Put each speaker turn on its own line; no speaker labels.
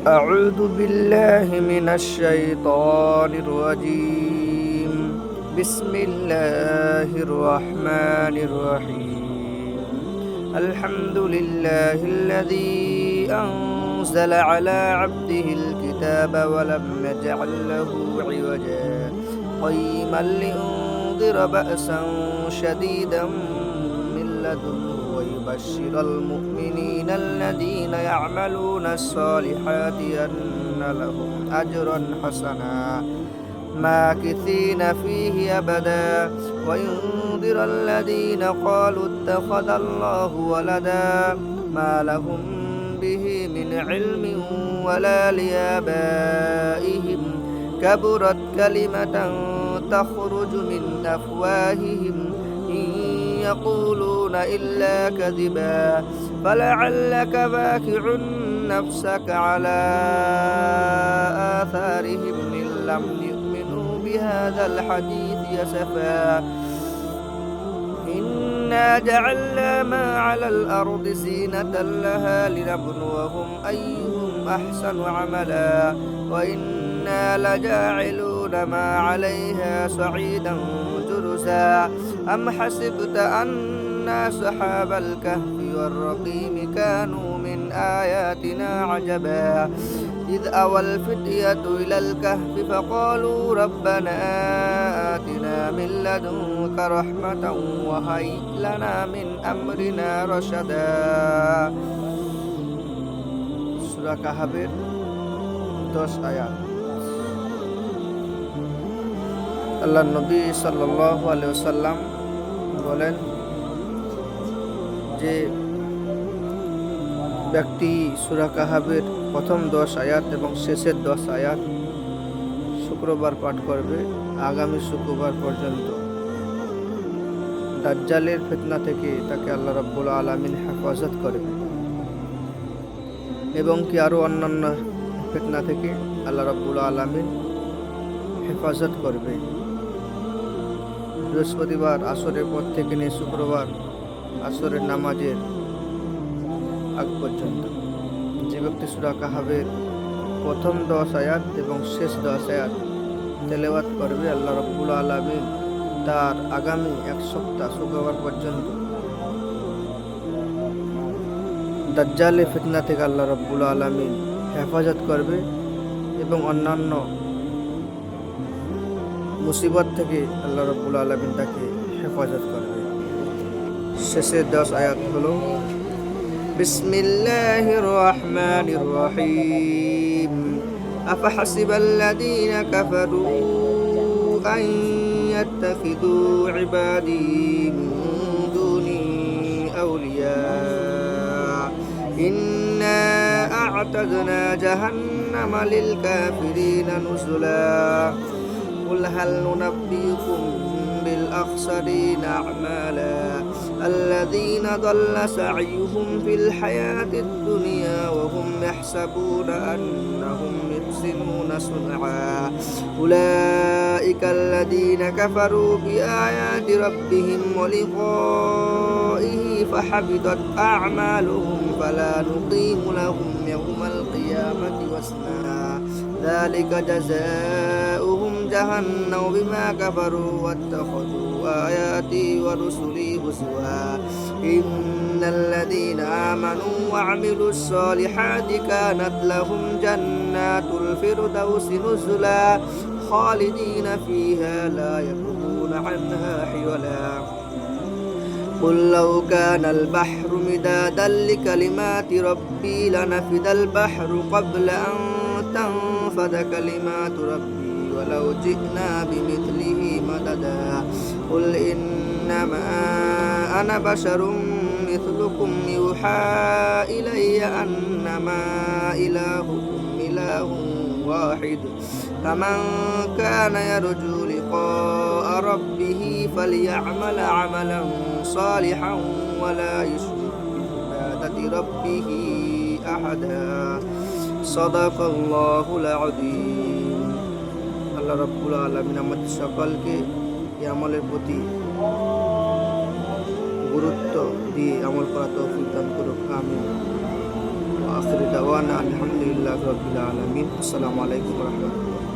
أعوذ بالله من الشيطان الرجيم. بسم الله الرحمن الرحيم. الحمد لله الذي أنزل على عبده الكتاب ولم يجعل له عوجا قيما لينذر بأسا شديدا من لدنه ويبشر المؤمنين الذين يعملون الصالحات أن لهم أجرا حسنا ماكثين فيه أبدا وينذر الذين قالوا اتخذ الله ولدا ما لهم به من علم ولا لآبائهم كبرت كلمة تخرج من أفواههم إن يقولون إلا كذبا فلعلك باخع نفسك على آثارهم إن لم يؤمنوا بهذا الحديث أسفا إنا جعلنا ما على الأرض زينة لها لنبلوهم أيهم أحسن عملا وإنا لجاعلون ما عليها صعيدا جرزا أم حسبت أن أصحاب الكهف والرقيم كانوا من آياتنا عجبا إذ أوى الفتية إلى الكهف فقالوا ربنا آتنا من لدنك رحمة وهيئ لنا من أمرنا رشدا সূরা কাহাফের 10 আয়াত। আল্লাহ নবী সাল্লাল্লাহু আলাইহি ওয়াসাল্লাম বলেন যে ব্যক্তি সূরা কাহাফের প্রথম 10 আয়াত এবং শেষের 10 আয়াত শুক্রবার পাঠ করবে আগামী শুক্রবার পর্যন্ত দাজ্জালের ফিতনা থেকে তাকে আল্লাহ রাব্বুল আলামিন হেফাজত করবে এবং কি আরো অন্যান্য ফিতনা থেকে আল্লাহ রাব্বুল আলামিন হেফাজত করবে। বৃহস্পতিবার আসরের পর থেকে নিয়ে শুক্রবার আসরের নামাজের আগ পর্যন্ত যে ব্যক্তি সূরা কাহাফের প্রথম 10 আয়াত এবং শেষ 10 আয়াত তেলাওয়াত করবে আল্লাহ রাব্বুল আলামিন তার আগামী এক সপ্তাহ শুক্রবার পর্যন্ত দাজ্জালের ফিতনা থেকে আল্লাহ রাব্বুল আলামিন হেফাজত করবে এবং অন্যান্য মুসিবত থেকে আল্লাহ রাব্বুল আলামিন তাকে হেফাজত করবে। শেষের 10 আয়াত হলো বিসমিল্লাহির রহমানির রহিম আফাহাসিবাল্লাযীনা কাফারু আন ইয়াত্তাখিযু ইবাদী মিন দুনি আউলিয়া ইন্না আ'তাদনা জাহান্নামা লিল কাফিরিনা নুজুলা قل هل ننبئكم بالأخسرين أعمالا الذين ضل سعيهم في الحياة الدنيا وهم يحسبون أنهم يحسنون صنعا أولئك الذين كفروا بآيات ربهم ولقائه فحبطت أعمالهم فلا نقيم لهم يوم القيامة وزنا ذلك جزاؤهم جهنم بما كفروا واتخذوا آياتي ورسلي هزوا إن الذين آمنوا وعملوا الصالحات كانت لهم جنات الفردوس نزلا خالدين فيها لا يبغون عنها حولا قل لو كان البحر مدادا لكلمات ربي لنفد البحر قبل أن تنفد كلمات ربي ولو جئنا بمثله مددا قل إنما أنا بشر مثلكم يوحى إلي أنما إلهكم إله واحد فمن كان يرجو لقاء ربه فليعمل عملا صالحا ولا يشرك بعبادة ربه أحدا صدق الله العظيم। আল্লাহ রাব্বুল আলামিন আমাদের সকলকে এই আমলের প্রতি গুরুত্ব দিয়ে আমল করা তৌফিক দান করুক। আমিন। আখিরু দাওয়ানা আলহামদুলিল্লাহি রাব্বিল আলামিন। আসসালামু আলাইকুম ওয়া রাহমাতুল্লাহ।